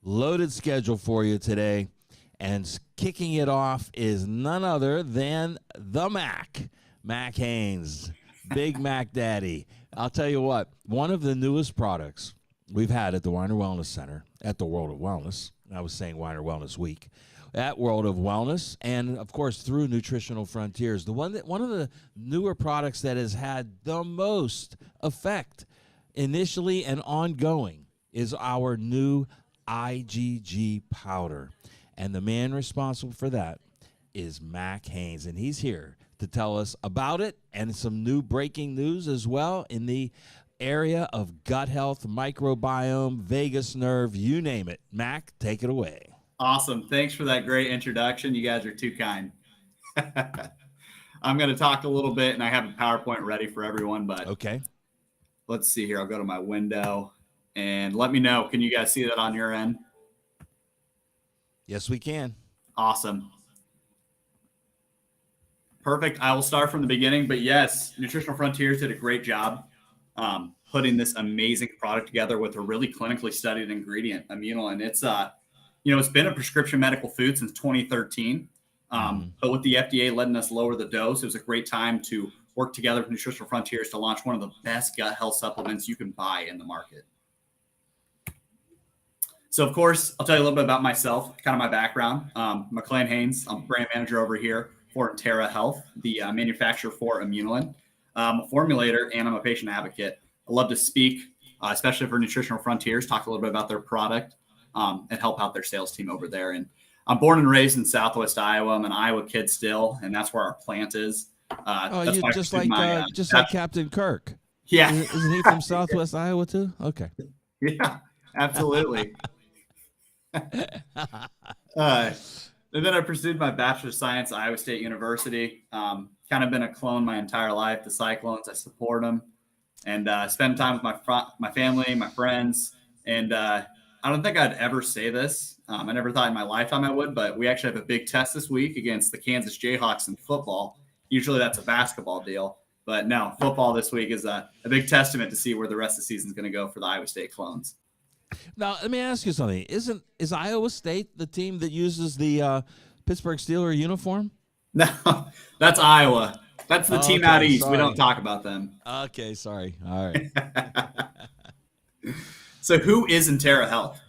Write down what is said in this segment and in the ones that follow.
loaded schedule for you today. And kicking it off is none other than the Mac Haynes, Big Mac Daddy. I'll tell you what, one of the newest products we've had at the Weiner Wellness Center, at the World of Wellness, I was saying Weiner Wellness Week, at World of Wellness, and of course through Nutritional Frontiers, one of the newer products that has had the most effect initially and ongoing is our new IgG powder. And the man responsible for that is Mac Haynes, and he's here to tell us about it and some new breaking news as well in the area of gut health, microbiome, vagus nerve, you name it. Mac, take it away. Awesome. Thanks for that great introduction. You guys are too kind. I'm going to talk a little bit, and I have a PowerPoint ready for everyone, but okay. Let's see here. I'll go to my window and let me know. Can you guys see that on your end? Yes, we can. Awesome. Perfect. I will start from the beginning, but yes, Nutritional Frontiers did a great job putting this amazing product together with a really clinically studied ingredient, IMMUNOLIN. It's it's been a prescription medical food since 2013, but with the FDA letting us lower the dose, it was a great time to work together with Nutritional Frontiers to launch one of the best gut health supplements you can buy in the market. So, of course, I'll tell you a little bit about myself, kind of my background. McLean Haines, I'm brand manager over here for Terra Health, the manufacturer for IMMUNOLIN. I'm a formulator, and I'm a patient advocate. I love to speak, especially for Nutritional Frontiers, talk a little bit about their product and help out their sales team over there. And I'm born and raised in Southwest Iowa. I'm an Iowa kid still, and that's where our plant is. You're just like Captain Kirk. Yeah. Isn't he from Southwest Iowa too? Okay. Yeah, absolutely. And then I pursued my Bachelor of Science at Iowa State University. Kind of been a clone my entire life. The Cyclones, I support them, and spend time with my family, my friends. And I don't think I'd ever say this. I never thought in my lifetime I would, but we actually have a big test this week against the Kansas Jayhawks in football. Usually that's a basketball deal, but no, football this week is a big testament to see where the rest of the season is going to go for the Iowa State Clones. Now, let me ask you something. Is Iowa State the team that uses the Pittsburgh Steelers uniform? No, that's Iowa. That's the team out east. Sorry. We don't talk about them. Okay, sorry. All right. So who is Terra Health?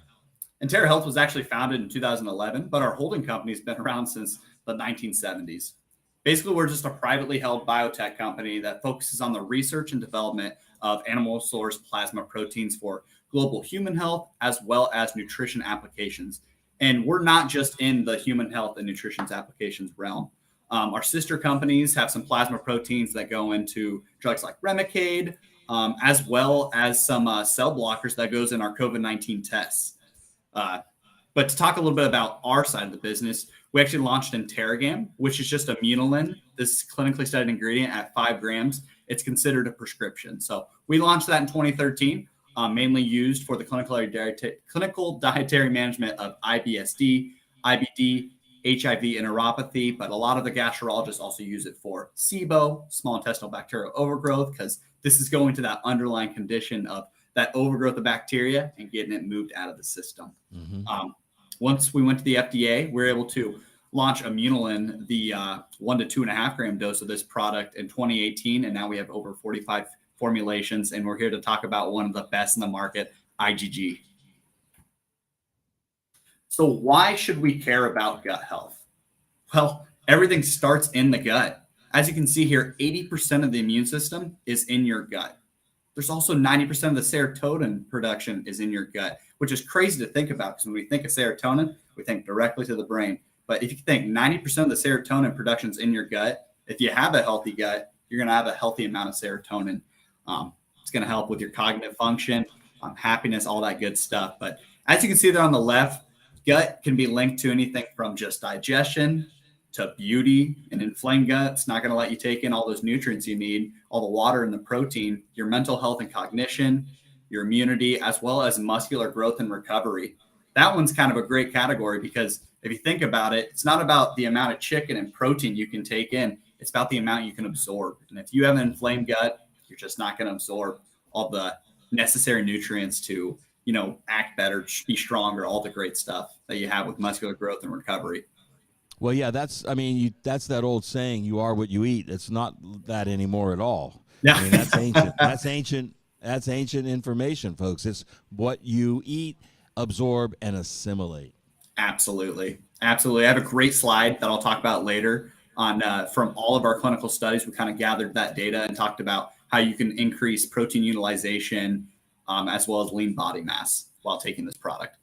Terra Health was actually founded in 2011, but our holding company has been around since the 1970s. Basically, we're just a privately held biotech company that focuses on the research and development of animal source plasma proteins for global human health, as well as nutrition applications. And we're not just in the human health and nutrition applications realm. Our sister companies have some plasma proteins that go into drugs like Remicade, as well as some cell blockers that goes in our COVID-19 tests. But to talk a little bit about our side of the business, we actually launched in Terra, which is just IMMUNOLIN, this clinically studied ingredient at 5 grams. It's considered a prescription. So we launched that in 2013, mainly used for the clinical dietary management of IBSD, IBD, HIV enteropathy, but a lot of the gastroenterologists also use it for SIBO, small intestinal bacterial overgrowth, because this is going to that underlying condition of that overgrowth of bacteria and getting it moved out of the system. Mm-hmm. Once we went to the FDA, we were able to launch IMMUNOLIN, the 1 to 2.5 gram dose of this product in 2018. And now we have over 45 formulations. And we're here to talk about one of the best in the market, IgG. So why should we care about gut health? Well, everything starts in the gut. As you can see here, 80% of the immune system is in your gut. There's also 90% of the serotonin production is in your gut, which is crazy to think about because when we think of serotonin, we think directly to the brain. But if you think 90% of the serotonin production is in your gut, if you have a healthy gut, you're going to have a healthy amount of serotonin. It's going to help with your cognitive function, happiness, all that good stuff. But as you can see there on the left, gut can be linked to anything from just digestion to beauty. An inflamed gut's not going to let you take in all those nutrients you need, all the water and the protein, your mental health and cognition, your immunity, as well as muscular growth and recovery. That one's kind of a great category because if you think about it, it's not about the amount of chicken and protein you can take in. It's about the amount you can absorb. And if you have an inflamed gut, you're just not going to absorb all the necessary nutrients to act better, be stronger, all the great stuff that you have with muscular growth and recovery. Well, yeah, that's that old saying, you are what you eat. It's not that anymore at all. Yeah. I mean, that's ancient. That's ancient information, folks. It's what you eat, absorb, and assimilate. Absolutely. Absolutely. I have a great slide that I'll talk about later on from all of our clinical studies. We kind of gathered that data and talked about how you can increase protein utilization as well as lean body mass while taking this product.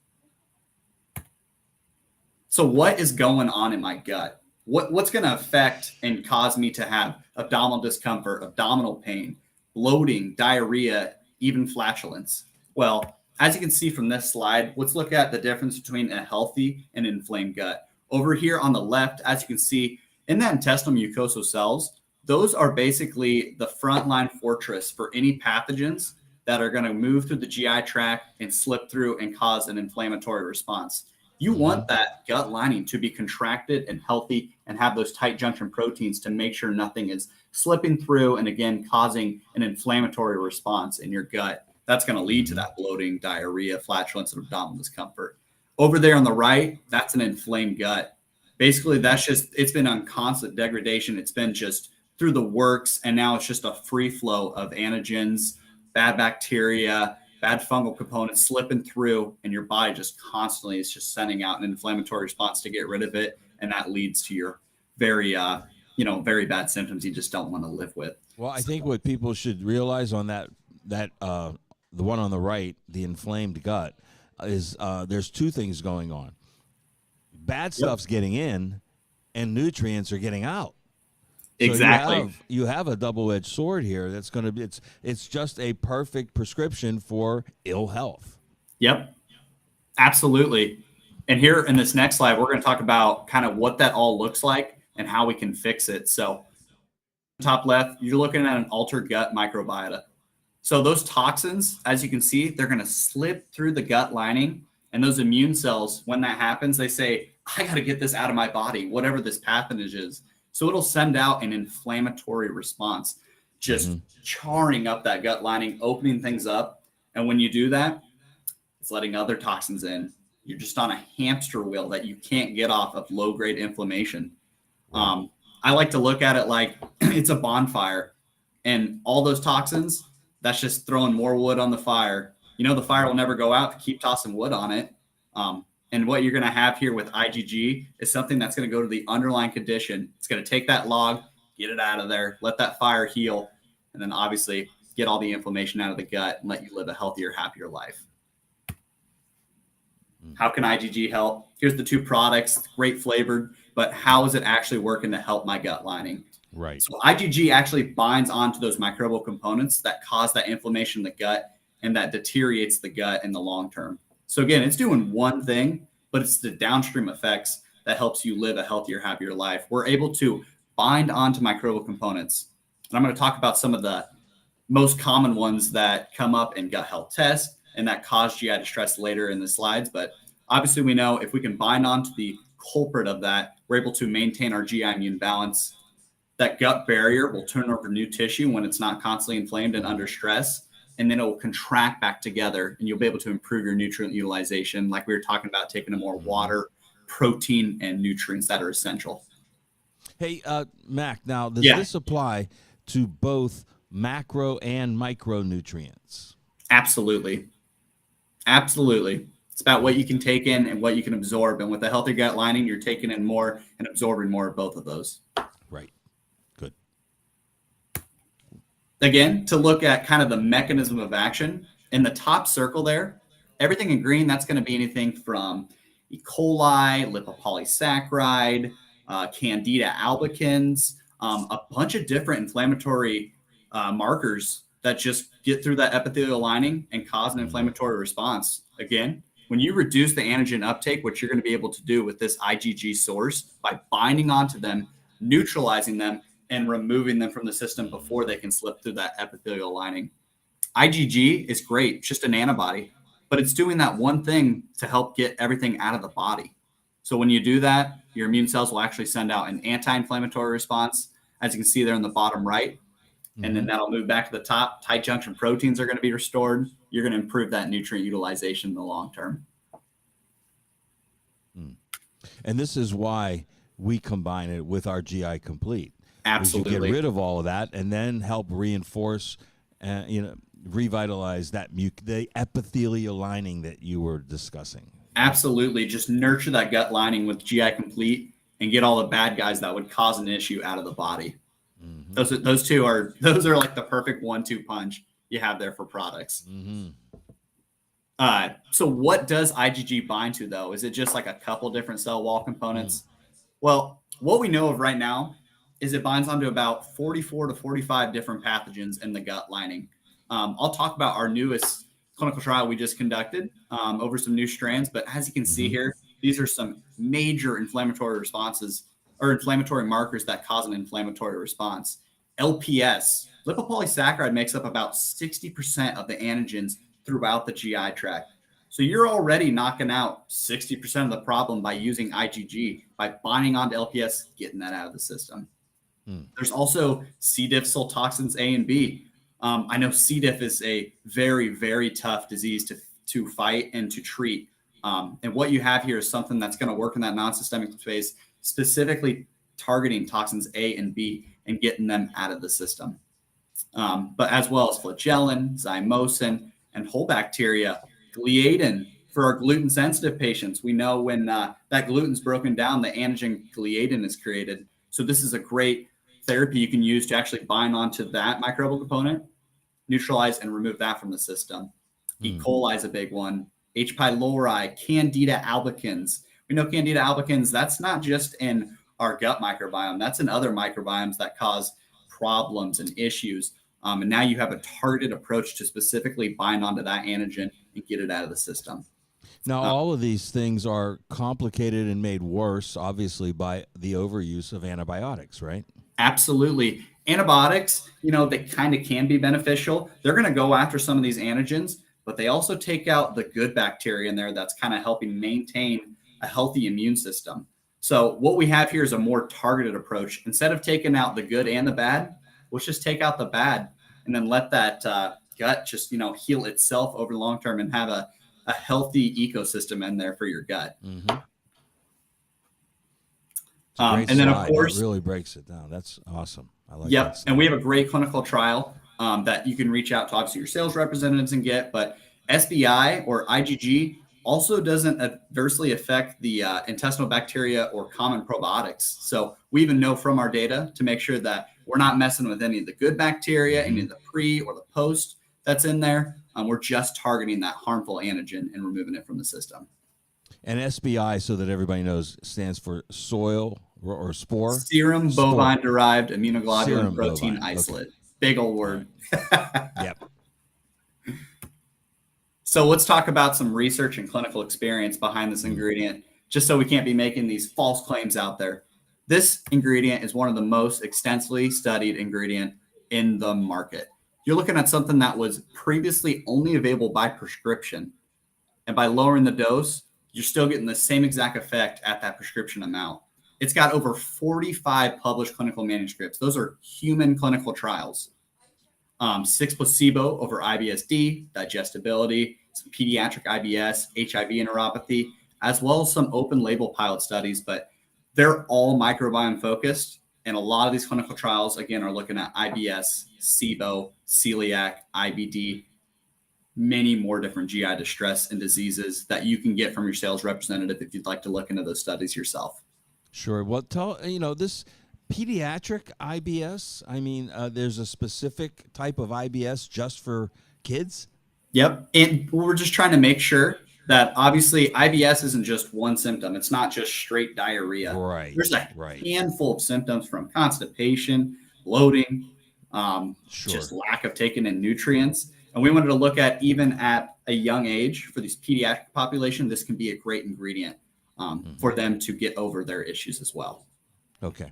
So what is going on in my gut? What's going to affect and cause me to have abdominal discomfort, abdominal pain, bloating, diarrhea, even flatulence? Well, as you can see from this slide, let's look at the difference between a healthy and inflamed gut. Over here on the left, as you can see, in that intestinal mucosal cells, those are basically the frontline fortress for any pathogens that are going to move through the GI tract and slip through and cause an inflammatory response. You want that gut lining to be contracted and healthy and have those tight junction proteins to make sure nothing is slipping through and, again, causing an inflammatory response in your gut. That's going to lead to that bloating, diarrhea, flatulence, and abdominal discomfort. Over there on the right, that's an inflamed gut. Basically, it's been on constant degradation. It's been just through the works, and now it's just a free flow of antigens, bad bacteria, bad fungal components slipping through, and your body just constantly is just sending out an inflammatory response to get rid of it, and that leads to your very bad symptoms you just don't want to live with. Well, I think what people should realize on that the one on the right, the inflamed gut, is there's two things going on. Bad stuff's getting in, and nutrients are getting out. Exactly. So you have a double-edged sword here. That's going to be it's just a perfect prescription for ill health. Yep, absolutely. And here in this next slide, we're going to talk about kind of what that all looks like and how we can fix it. So, top left, you're looking at an altered gut microbiota. So those toxins, as you can see, they're going to slip through the gut lining, and those immune cells, when that happens, they say, "I got to get this out of my body, whatever this pathogen is." So it'll send out an inflammatory response, just charring up that gut lining, opening things up. And when you do that, it's letting other toxins in. You're just on a hamster wheel that you can't get off of low-grade inflammation. I like to look at it like it's a bonfire, and all those toxins, that's just throwing more wood on the fire. The fire will never go out. Keep tossing wood on it. And what you're going to have here with IgG is something that's going to go to the underlying condition. It's going to take that log, get it out of there, let that fire heal, and then obviously get all the inflammation out of the gut and let you live a healthier, happier life. How can IgG help? Here's the two products, great flavored, but how is it actually working to help my gut lining? Right. So IgG actually binds onto those microbial components that cause that inflammation in the gut and that deteriorates the gut in the long term. So again, it's doing one thing, but it's the downstream effects that helps you live a healthier, happier life. We're able to bind onto microbial components. And I'm going to talk about some of the most common ones that come up in gut health tests and that cause GI distress later in the slides. But obviously we know if we can bind onto the culprit of that, we're able to maintain our GI immune balance. That gut barrier will turn over new tissue when it's not constantly inflamed and under stress. And then it will contract back together, and you'll be able to improve your nutrient utilization, like we were talking about, taking in more water, protein, and nutrients that are essential. Hey, Mac, now, does this apply to both macro and micronutrients? Absolutely. Absolutely. It's about what you can take in and what you can absorb. And with a healthy gut lining, you're taking in more and absorbing more of both of those. Right. Good. Again, to look at kind of the mechanism of action, in the top circle there, everything in green, that's going to be anything from E. coli, lipopolysaccharide, Candida albicans, a bunch of different inflammatory markers that just get through that epithelial lining and cause an inflammatory response. Again, when you reduce the antigen uptake, what you're going to be able to do with this IgG source by binding onto them, neutralizing them, and removing them from the system before they can slip through that epithelial lining. IgG is great, it's just an antibody, but it's doing that one thing to help get everything out of the body. So when you do that, your immune cells will actually send out an anti-inflammatory response, as you can see there in the bottom right. and then that'll move back to the top. Tight junction proteins are going to be restored. You're going to improve that nutrient utilization in the long term. And this is why we combine it with our GI Complete. Absolutely. You get rid of all of that and then help reinforce, revitalize the epithelial lining that you were discussing. Absolutely. Just nurture that gut lining with GI Complete and get all the bad guys that would cause an issue out of the body. Those are like the perfect 1-2 punch you have there for products. So what does IgG bind to, though? Is it just like a couple different cell wall components? Well, what we know of right now is it binds onto about 44 to 45 different pathogens in the gut lining. I'll talk about our newest clinical trial we just conducted over some new strands, but as you can see here, these are some major inflammatory responses or inflammatory markers that cause an inflammatory response. LPS, lipopolysaccharide, makes up about 60% of the antigens throughout the GI tract. So you're already knocking out 60% of the problem by using IgG, by binding onto LPS, getting that out of the system. There's also C. difficile toxins A and B. I know C. diff is a very, very tough disease to fight and to treat. And what you have here is something that's going to work in that non-systemic space, specifically targeting toxins A and B and getting them out of the system. But as well as flagellin, zymosin, and whole bacteria, gliadin for our gluten-sensitive patients. We know when that gluten's broken down, the antigen gliadin is created. So this is a great therapy you can use to actually bind onto that microbial component, neutralize and remove that from the system. E. coli is a big one. H. pylori, Candida albicans. We know Candida albicans, that's not just in our gut microbiome. That's in other microbiomes that cause problems and issues. And now you have a targeted approach to specifically bind onto that antigen and get it out of the system. Now, all of these things are complicated and made worse, obviously, by the overuse of antibiotics, right? Absolutely. Antibiotics, they kind of can be beneficial. They're going to go after some of these antigens, but they also take out the good bacteria in there that's kind of helping maintain a healthy immune system. So what we have here is a more targeted approach. Instead of taking out the good and the bad, let's just take out the bad and then let that gut just, heal itself over the long term and have a healthy ecosystem in there for your gut. And then, of course, it really breaks it down. That's awesome. I like that. And we have a great clinical trial that you can reach out to, obviously, your sales representatives and get. But SBI or IgG also doesn't adversely affect the intestinal bacteria or common probiotics. So we even know from our data to make sure that we're not messing with any of the good bacteria, any of the pre or the post that's in there. We're just targeting that harmful antigen and removing it from the system. And SBI, so that everybody knows, stands for soil or spore? Serum bovine-derived immunoglobulin protein isolate. Okay. Big old word. Yep. So let's talk about some research and clinical experience behind this ingredient, just so we can't be making these false claims out there. This ingredient is one of the most extensively studied ingredient in the market. You're looking at something that was previously only available by prescription. And by lowering the dose, you're still getting the same exact effect at that prescription amount. It's got over 45 published clinical manuscripts. Those are human clinical trials. 6 placebo over IBS-D, digestibility, some pediatric IBS, HIV enteropathy, as well as some open label pilot studies, but they're all microbiome focused. And a lot of these clinical trials, again, are looking at IBS, SIBO, celiac, IBD, many more different GI distress and diseases that you can get from your sales representative if you'd like to look into those studies yourself. Sure. Well, this pediatric IBS, there's a specific type of IBS just for kids? Yep. And we're just trying to make sure that obviously IBS isn't just one symptom. It's not just straight diarrhea. Right. There's a handful of symptoms from constipation, bloating, just lack of taking in nutrients. And we wanted to look at, even at a young age for this pediatric population, this can be a great ingredient for them to get over their issues as well. Okay.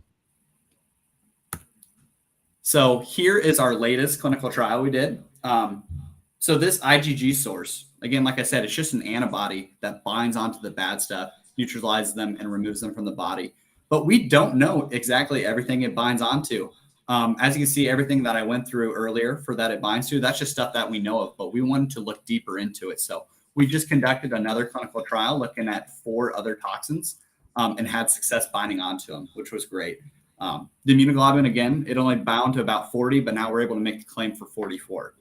So here is our latest clinical trial we did. So this IgG source, again, like I said, it's just an antibody that binds onto the bad stuff, neutralizes them, and removes them from the body. But we don't know exactly everything it binds onto. As you can see, everything that I went through earlier for that it binds to, that's just stuff that we know of, but we wanted to look deeper into it. So we just conducted another clinical trial looking at 4 other toxins and had success binding onto them, which was great. The immunoglobulin, again, it only bound to about 40, but now we're able to make the claim for 44.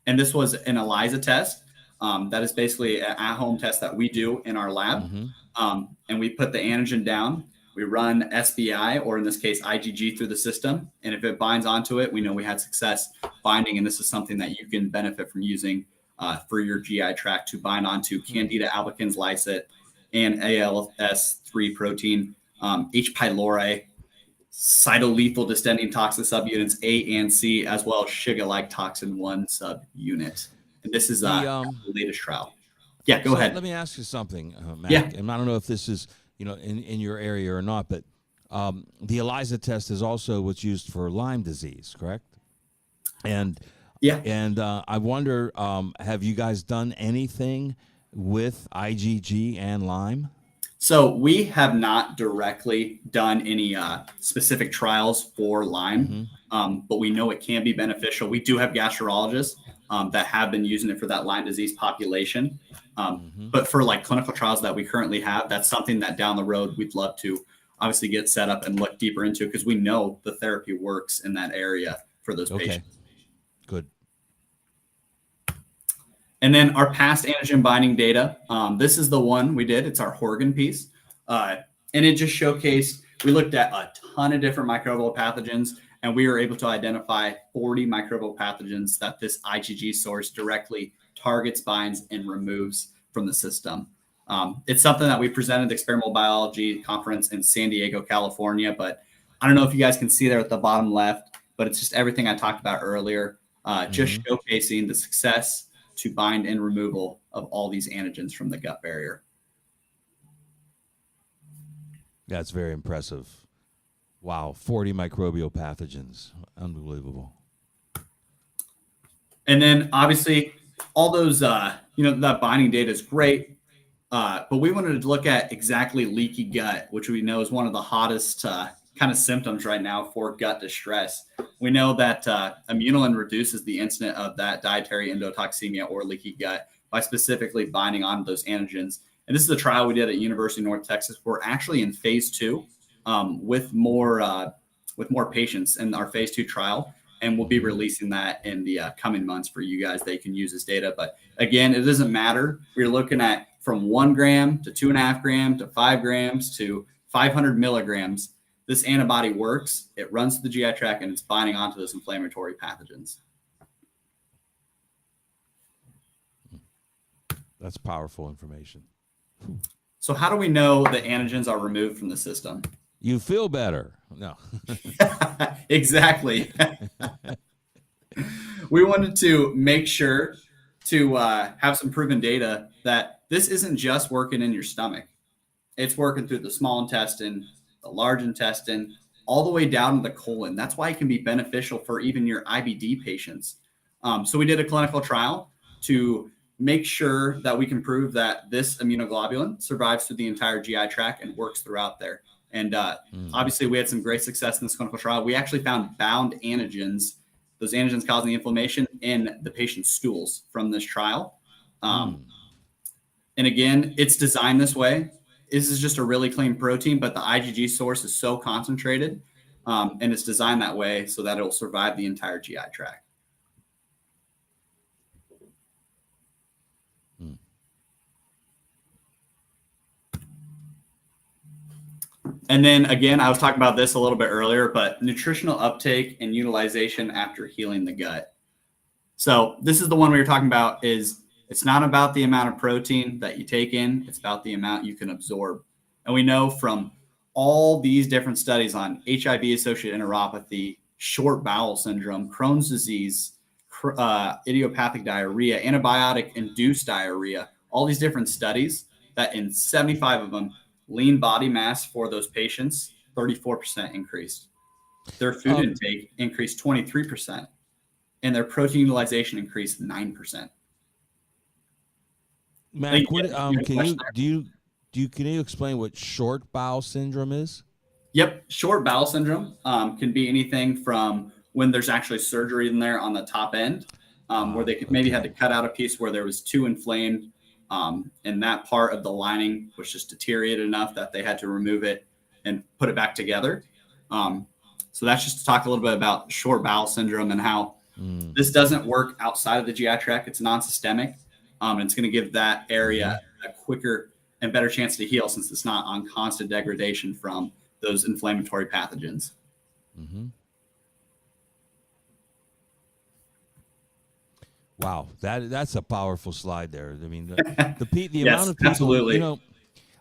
And this was an ELISA test. That is basically an at-home test that we do in our lab. And we put the antigen down. We run SBI, or in this case, IgG, through the system. And if it binds onto it, we know we had success binding. And this is something that you can benefit from using for your GI tract to bind onto Candida albicans lysate and ALS3 protein, H. pylori, cytolethal distending toxin subunits A and C, as well as Shiga-like toxin 1 subunit. And this is the latest trial. Yeah, go ahead. Let me ask you something, Matt. Yeah. And I don't know if this is, in your area or not, but the ELISA test is also what's used for Lyme disease, correct? And yeah, and I wonder, have you guys done anything with IgG and Lyme? So we have not directly done any specific trials for Lyme, but we know it can be beneficial. We do have gastrologists that have been using it for that Lyme disease population. But for like clinical trials that we currently have, that's something that down the road we'd love to obviously get set up and look deeper into, because we know the therapy works in that area for those patients. Good. And then our past antigen binding data, this is the one we did. It's our Horgan piece. And it just showcased, we looked at a ton of different microbial pathogens, and we were able to identify 40 microbial pathogens that this IgG source directly targets, binds, and removes from the system. It's something that we presented at the Experimental Biology Conference in San Diego, California, but I don't know if you guys can see there at the bottom left, but it's just everything I talked about earlier, just showcasing the success to bind and removal of all these antigens from the gut barrier. That's very impressive. Wow, 40 microbial pathogens. Unbelievable. And then obviously all those, that binding data is great, but we wanted to look at exactly leaky gut, which we know is one of the hottest kind of symptoms right now for gut distress. We know that IMMUNOLIN reduces the incidence of that dietary endotoxemia or leaky gut by specifically binding on those antigens. And this is a trial we did at University of North Texas. We're actually in phase 2 with more patients in our phase 2 trial, and we'll be releasing that in the coming months for you guys. They can use this data, but again, it doesn't matter. We're looking at from 1 gram to 2.5 grams to 5 grams to 500 milligrams. This antibody works. It runs to the GI tract, and it's binding onto those inflammatory pathogens. That's powerful information. So how do we know the antigens are removed from the system? You feel better. No. Exactly. We wanted to make sure to have some proven data that this isn't just working in your stomach. It's working through the small intestine, the large intestine, all the way down to the colon. That's why it can be beneficial for even your IBD patients. So we did a clinical trial to make sure that we can prove that this immunoglobulin survives through the entire GI tract and works throughout there. And obviously, we had some great success in this clinical trial. We actually found bound antigens, those antigens causing the inflammation, in the patient's stools from this trial. And again, it's designed this way. This is just a really clean protein, but the IgG source is so concentrated, and it's designed that way so that it will survive the entire GI tract. And then again, I was talking about this a little bit earlier, but nutritional uptake and utilization after healing the gut. So this is the one we were talking about. It's not about the amount of protein that you take in, it's about the amount you can absorb. And we know from all these different studies on HIV-associated enteropathy, short bowel syndrome, Crohn's disease, idiopathic diarrhea, antibiotic-induced diarrhea, all these different studies, that in 75 of them, lean body mass for those patients, 34% increased. Their food intake increased 23%, and their protein utilization increased 9%. Matt, can you explain what short bowel syndrome is? Yep. Short bowel syndrome can be anything from when there's actually surgery in there on the top end, where they could maybe had to cut out a piece where there was too inflamed, and that part of the lining was just deteriorated enough that they had to remove it and put it back together. So that's just to talk a little bit about short bowel syndrome and how this doesn't work outside of the GI tract. It's non-systemic, and it's going to give that area a quicker and better chance to heal since it's not on constant degradation from those inflammatory pathogens. Wow, that's a powerful slide there. I mean, the Yes, amount of people, absolutely. you know,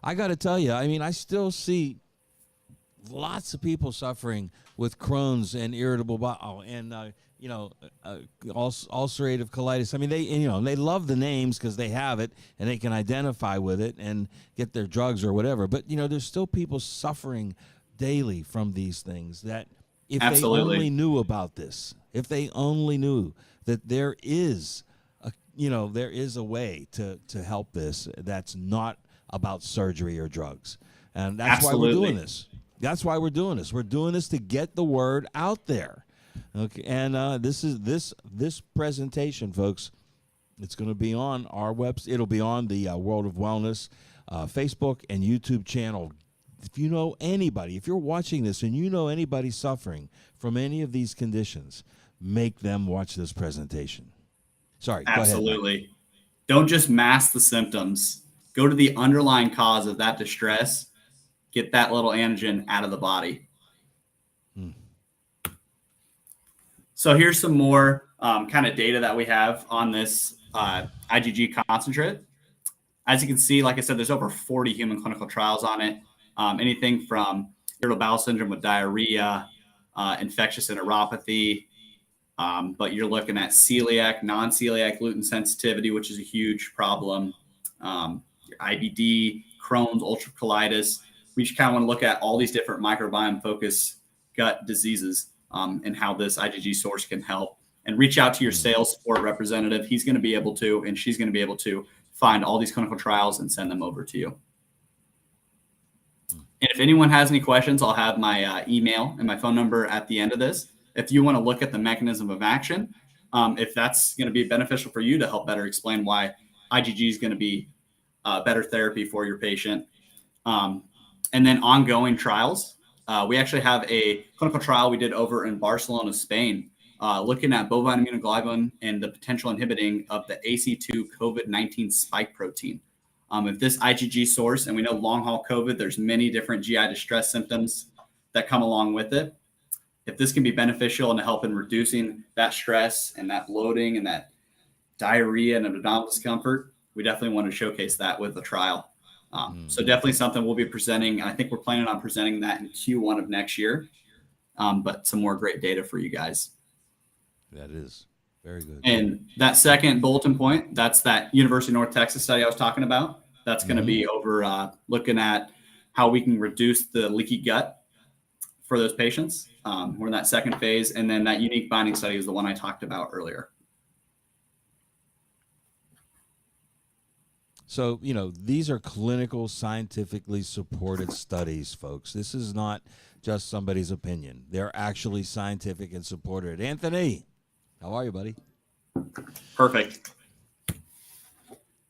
I got to tell you, I mean, I still see lots of people suffering with Crohn's and irritable bowel and ulcerative colitis. I mean, they love the names because they have it and they can identify with it and get their drugs or whatever. But there's still people suffering daily from these things that if Absolutely. they only knew about this, if they only knew that there is a way to help this that's not about surgery or drugs. And that's why we're doing this. That's why we're doing this. We're doing this to get the word out there. Okay, and this presentation, folks, it's going to be on our website. It'll be on the World of Wellness Facebook and YouTube channel. If you know anybody, if you're watching this and you know anybody suffering from any of these conditions, make them watch this presentation. Sorry, absolutely. Go ahead, Don't just mask the symptoms. Go to the underlying cause of that distress. Get that little antigen out of the body. So here's some more kind of data that we have on this IgG concentrate. As you can see, like I said, there's over 40 human clinical trials on it. Anything from irritable bowel syndrome with diarrhea, infectious enteropathy, but you're looking at celiac, non-celiac gluten sensitivity, which is a huge problem, IBD, Crohn's, ulcerative colitis. We just kind of want to look at all these different microbiome-focused gut diseases and how this IgG source can help. And reach out to your sales support representative. He's going to be able to, and she's going to be able to find all these clinical trials and send them over to you. And if anyone has any questions, I'll have my email and my phone number at the end of this. If you want to look at the mechanism of action, if that's going to be beneficial for you to help better explain why IgG is going to be better therapy for your patient. And then ongoing trials. We actually have a clinical trial we did over in Barcelona, Spain, looking at bovine immunoglobulin and the potential inhibiting of the AC2 COVID-19 spike protein. If this IgG source, and we know long haul COVID, there's many different GI distress symptoms that come along with it. If this can be beneficial and help in reducing that stress and that bloating and that diarrhea and abdominal discomfort, we definitely want to showcase that with a trial. So definitely something we'll be presenting. I think we're planning on presenting that in Q1 of next year, but some more great data for you guys. That is very good. And that second bulletin point, that's that University of North Texas study I was talking about. That's going to be over looking at how we can reduce the leaky gut for those patients. We're in that second phase. And then that unique binding study is the one I talked about earlier. So, these are clinical, scientifically supported studies, folks. This is not just somebody's opinion. They're actually scientific and supported. Anthony, how are you, buddy? Perfect.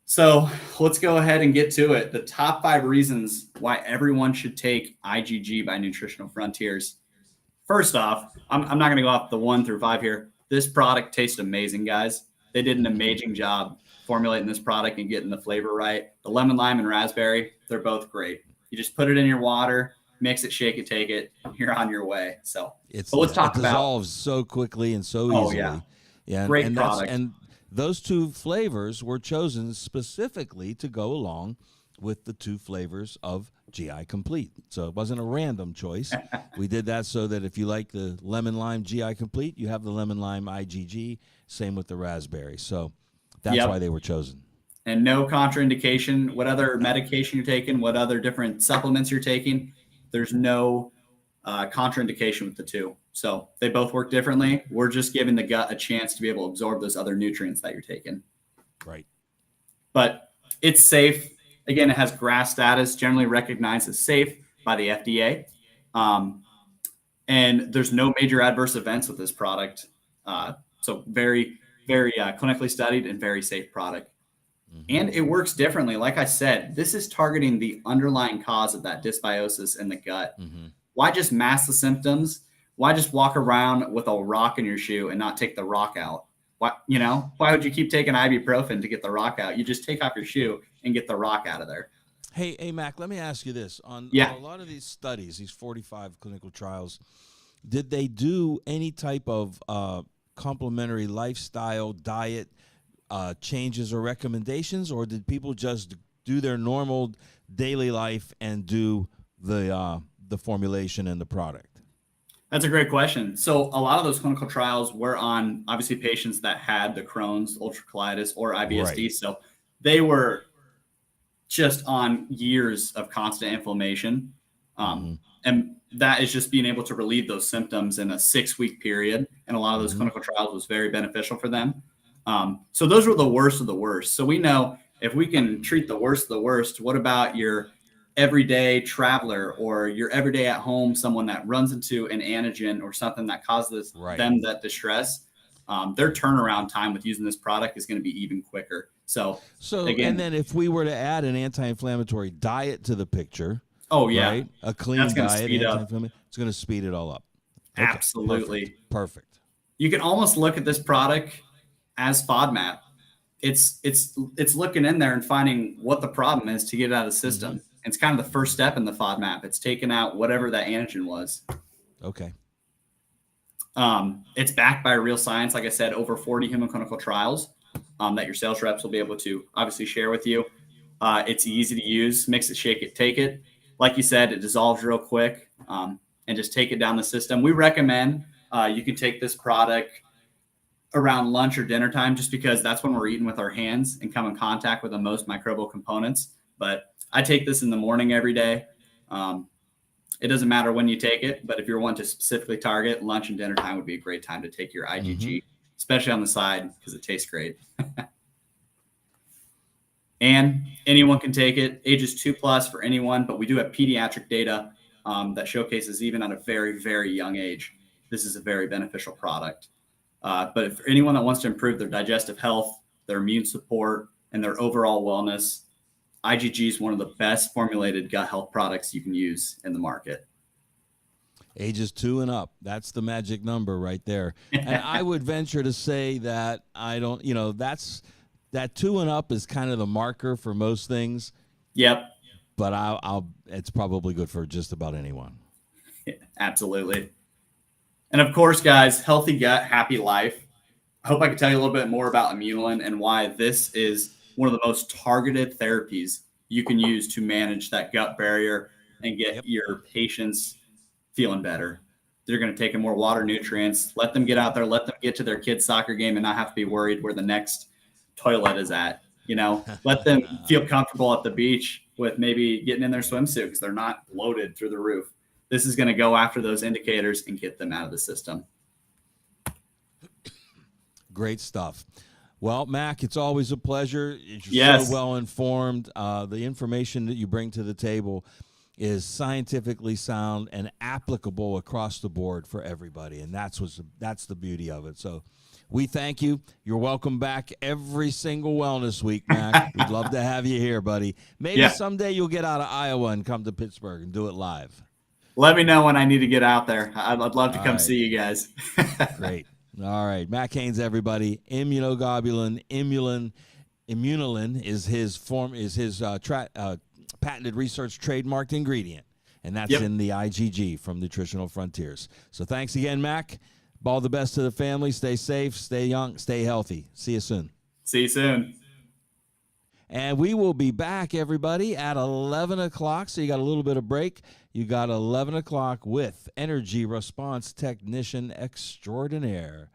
So let's go ahead and get to it. The top 5 reasons why everyone should take IgG by Nutritional Frontiers. First off, I'm not going to go off the 1 through 5 here. This product tastes amazing, guys. They did an amazing job formulating this product and getting the flavor right. The lemon, lime, and raspberry, they're both great. You just put it in your water, mix it, shake it, take it. You're on your way. So let's talk about. It dissolves so quickly and so easily. Oh, yeah. Great product. And those 2 flavors were chosen specifically to go along with the 2 flavors of GI Complete. So it wasn't a random choice. We did that so that if you like the lemon lime GI Complete, you have the lemon lime IgG. Same with the raspberry. So that's why they were chosen. And no contraindication. What other medication you're taking, what other different supplements you're taking, there's no contraindication with the 2. So they both work differently. We're just giving the gut a chance to be able to absorb those other nutrients that you're taking. Right. But it's safe. Again, it has GRAS status, generally recognized as safe by the FDA. And there's no major adverse events with this product. So very, very clinically studied and very safe product. And it works differently. Like I said, this is targeting the underlying cause of that dysbiosis in the gut. Why just mask the symptoms? Why just walk around with a rock in your shoe and not take the rock out? Why would you keep taking ibuprofen to get the rock out? You just take off your shoe and get the rock out of there. Hey, Mac, let me ask you this. On a lot of these studies, these 45 clinical trials, did they do any type of complementary lifestyle, diet changes or recommendations, or did people just do their normal daily life and do the formulation and the product? That's a great question. So a lot of those clinical trials were on obviously patients that had the Crohn's, ulcerative colitis, or IBS-D. Right. So they were just on years of constant inflammation. And that is just being able to relieve those symptoms in a 6-week period. And a lot of those clinical trials was very beneficial for them. So those were the worst of the worst. So we know if we can treat the worst of the worst, what about your everyday traveler or your everyday at home, someone that runs into an antigen or something that causes them that distress? Their turnaround time with using this product is going to be even quicker. So again, and then if we were to add an anti-inflammatory diet to the picture, right? A clean diet, it's going to speed it all up. Okay, absolutely. Perfect. You can almost look at this product as FODMAP. It's looking in there and finding what the problem is to get it out of the system. It's kind of the first step in the FODMAP. It's taking out whatever that antigen was. Okay. It's backed by real science. Like I said, over 40 human clinical trials that your sales reps will be able to obviously share with you. It's easy to use. Mix it, shake it, take it. Like you said, it dissolves real quick, and just take it down the system. We recommend you can take this product around lunch or dinner time, just because that's when we're eating with our hands and come in contact with the most microbial components. But I take this in the morning every day. It doesn't matter when you take it, but if you're wanting to specifically target, lunch and dinner time would be a great time to take your IgG, especially on the side because it tastes great. And anyone can take it, ages 2+ for anyone, but we do have pediatric data that showcases even at a very, very young age, this is a very beneficial product. But if anyone that wants to improve their digestive health, their immune support, and their overall wellness, IgG is one of the best formulated gut health products you can use in the market. Ages 2 and up. That's the magic number right there. And I would venture to say that that 2 and up is kind of the marker for most things. Yep. But it's probably good for just about anyone. Yeah, absolutely. And of course, guys, healthy gut, happy life. I hope I could tell you a little bit more about IMMUNOLIN and why this is one of the most targeted therapies you can use to manage that gut barrier and get your patients feeling better. They're going to take in more water, nutrients, let them get out there, let them get to their kid's soccer game and not have to be worried where the next toilet is at. Let them feel comfortable at the beach with maybe getting in their swimsuit because they're not loaded through the roof. This is going to go after those indicators and get them out of the system. Great stuff. Well, Mac, it's always a pleasure. You're so well informed. The information that you bring to the table is scientifically sound and applicable across the board for everybody, and that's the beauty of it. So we thank you. You're welcome back every single Wellness Week, Mac. We'd love to have you here, buddy. Maybe someday you'll get out of Iowa and come to Pittsburgh and do it live. Let me know when I need to get out there. I'd love to come see you guys. Great. All right. Mac Haynes, everybody. Immunoglobulin, IMMUNOLIN is his patented research trademarked ingredient, and that's in the IgG from Nutritional Frontiers. So thanks again, Mac. All the best to the family. Stay safe, stay young, stay healthy. See you soon. See you soon. And we will be back, everybody, at 11 o'clock. So you got a little bit of break. You got 11 o'clock with Energy Response Technician Extraordinaire,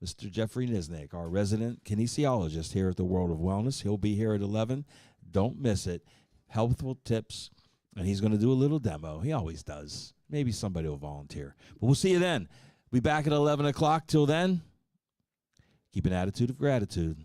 Mr. Jeffrey Nisnik, our resident kinesiologist here at the World of Wellness. He'll be here at 11. Don't miss it. Helpful tips, and he's going to do a little demo. He always does. Maybe somebody will volunteer. But we'll see you then. Be back at 11 o'clock. Till then, keep an attitude of gratitude.